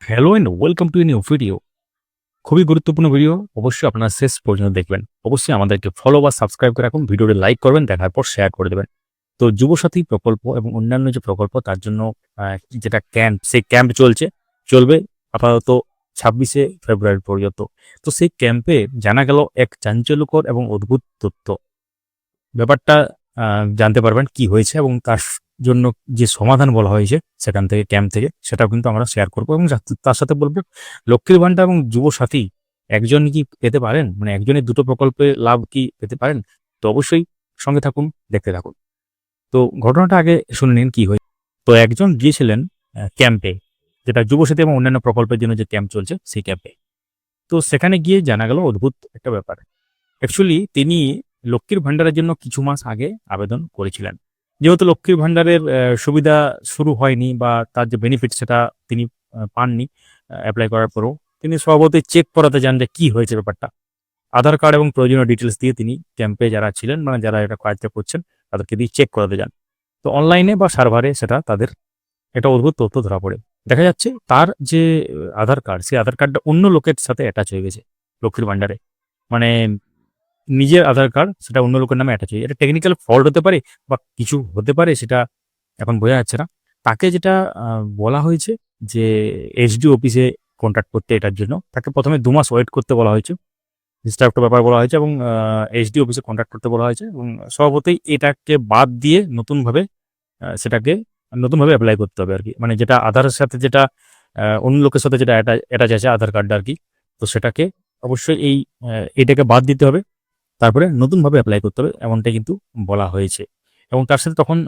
Hello and welcome to a new video. খুবই গুরুত্বপূর্ণ video. অবশ্যই আপনারা শেষ পর্যন্ত দেখবেন। অবশ্যই আমাদেরকে ফলো বা সাবস্ক্রাইব করে রাখুন। ভিডিওটি লাইক করবেন, দেখার পর শেয়ার করে দেবেন। তো যুবসাথী প্রকল্প এবং অন্যান্য যে প্রকল্প তার জন্য যেটা ক্যাম্প, সেই ক্যাম্প চলবে আপাতত ২৬শে ফেব্রুয়ারি পর্যন্ত। তো সেই ক্যাম্পে জানা গেল এক চাঞ্চল্যকর এবং অদ্ভুত তথ্য। ব্যাপারটা জানতে পারবেন কি হয়েছে এবং তার জন্য যে সমাধান বলা হয়েছে সেখান থেকে ক্যাম্প থেকে সেটাও কিন্তু আমরা শেয়ার করবো এবং তার সাথে বলবো লক্ষ্মীর ভান্ডার এবং যুবসাথী একজন কি পেতে পারেন, মানে একজনের দুটো প্রকল্পে লাভ কি পেতে পারেন। তো অবশ্যই সঙ্গে থাকুন, দেখতে থাকুন। তো ঘটনাটা আগে শুনে নিন কি হয়েছে। তো একজন গিয়েছিলেন ক্যাম্পে, যেটা যুবসাথী এবং অন্যান্য প্রকল্পের জন্য যে ক্যাম্প চলছে সেই ক্যাম্পে। তো সেখানে গিয়ে জানা গেল অদ্ভুত একটা ব্যাপার। অ্যাকচুয়ালি তিনি লক্ষ্মীর ভান্ডারের জন্য কিছু মাস আগে আবেদন করেছিলেন। যেহেতু লক্ষ্মীর ভান্ডারের সুবিধা শুরু হয়নি বা তার যে বেনিফিট সেটা তিনি পাননি এপ্লাই করার পরেও, তিনি স্বভাবতই চেক করাতে যান যে কি হয়েছে ব্যাপারটা। আধার কার্ড এবং প্রয়োজনীয় ডিটেলস দিয়ে তিনি ক্যাম্পে যারা ছিলেন, মানে যারা এটা কাজটা করছেন তাদেরকে দিয়ে চেক করাতে যান। তো অনলাইনে বা সার্ভারে সেটা তাদের একটা অদ্ভুত তথ্য ধরা পড়ে। দেখা যাচ্ছে তার যে আধার কার্ড, সেই আধার কার্ডটা অন্য লোকের সাথে অ্যাটাচ হয়ে গেছে লক্ষ্মীর ভান্ডারে। মানে নিজের আধার কার্ড সেটা অন্য লোকের নামে অ্যাটাচ হয়ে, এটা টেকনিক্যাল ফল্ট হতে পারে বা কিছু হতে পারে, সেটা এখন বোঝা যাচ্ছে না। তাকে যেটা বলা হয়েছে যে এসডি অফিসে কন্ট্যাক্ট করতে এটার জন্য। তাকে ১ম এ ২ মাস ওয়েট করতে বলা হয়েছে। ডিস্টার্ব একটা ব্যাপার বলা হয়েছে এবং এসডি অফিসে কন্ট্যাক্ট করতে বলা হয়েছে এবং স্বভাবতই এটাকে বাদ দিয়ে নতুনভাবে সেটাকে নতুনভাবে এপ্লাই করতে হবে আরকি। মানে যেটা আধারের সাথে যেটা অন্য লোকের সাথে যেটা অ্যাটাচ আছে আধার কার্ডটা আরকি। তো সেটাকে অবশ্যই এটাকে বাদ দিতে হবে। তারপরে নতুনভাবে এপ্লাই করতে হবে, এমনটাই কিন্তু বলা হয়েছে। এবং তার সাথে তখন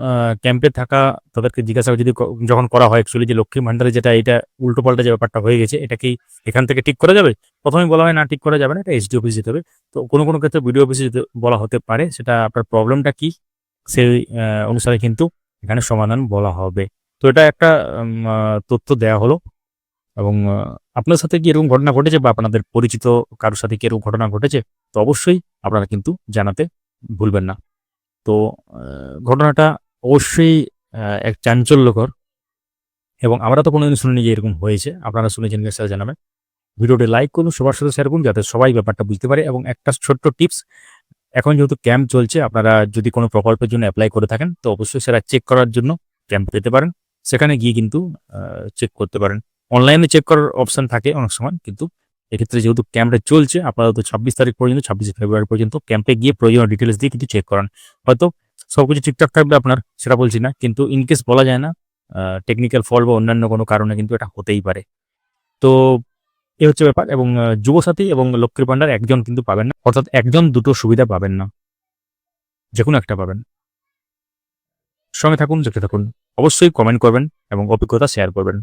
ক্যাম্পে থাকা তাদেরকে জিজ্ঞাসা যদি যখন করা হয় অ্যাকচুয়ালি যে লক্ষ্মীর ভান্ডারে যেটা এটা উল্টোপাল্টা যে ব্যাপারটা হয়ে গেছে, এটা কি এখান থেকে ঠিক করা যাবে? ১ম এই বলা হয় না, ঠিক করা যাবে না, এটা এসডি অফিস যেতে হবে। তো কোনো ক্ষেত্রে বিডিও অফিসে যেতে বলা হতে পারে। সেটা আপনার প্রবলেমটা কি সেই অনুসারে কিন্তু এখানে সমাধান বলা হবে। তো এটা একটা তথ্য দেয়া হলো এবং আপনার সাথে কি এরকম ঘটনা ঘটেছে বা আপনাদের পরিচিত কারো সাথে কি এরকম ঘটনা ঘটেছে? তো অবশ্যই আপনারা কিন্তু জানাতে ভুলবেন না। তো আ ঘটনাটা অবশ্যই এক চাঞ্চল্যকর এবং আমরা তো কোনোদিন শুনিনি যে এরকম হয়েছে। আপনারা শুনেছেন কিনা সেটা জানাবেন। ভিডিওটি লাইক করুন, সবার সাথে শেয়ার করুন যাতে সবাই ব্যাপারটা বুঝতে পারে এবং একটা ছোট্ট টিপস, এখন যেহেতু ক্যাম্প চলছে, আপনারা যদি কোনো প্রকল্পের জন্য এপ্লাই করে থাকেন তো অবশ্যই সেটা চেক করার জন্য ক্যাম্প পেতে পারেন। সেখানে গিয়ে কিন্তু চেক করতে পারেন। অনলাইনে চেক করার অপশন থাকে অনেক সময়, কিন্তু এক্ষেত্রে যেহেতু ক্যাম্পটা চলছে আপাতত ২৬ তারিখ পর্যন্ত, ২৬শে ফেব্রুয়ারি পর্যন্ত ক্যাম্পে গিয়ে প্রয়োজনীয় ডিটেইলস দিয়ে কিন্তু চেক করান। হয়তো সবকিছু ঠিকঠাক থাকবে আপনার, সেটা বলছি না। কিন্তু ইন কেস বলা যায় না, টেকনিক্যাল ফল্ট বা অন্যান্য কোনো কারণে কিন্তু এটা হতেই পারে। তো এই হচ্ছে ব্যাপার এবং যুবসাথী এবং লক্ষ্মীর ভান্ডার একজন কিন্তু পাবেন না। অর্থাৎ একজন দুটো সুবিধা পাবেন না। যেকোনো একটা পাবেন। সঙ্গে থাকুন, দেখতে থাকুন। অবশ্যই কমেন্ট করবেন এবং অভিজ্ঞতা শেয়ার করবেন।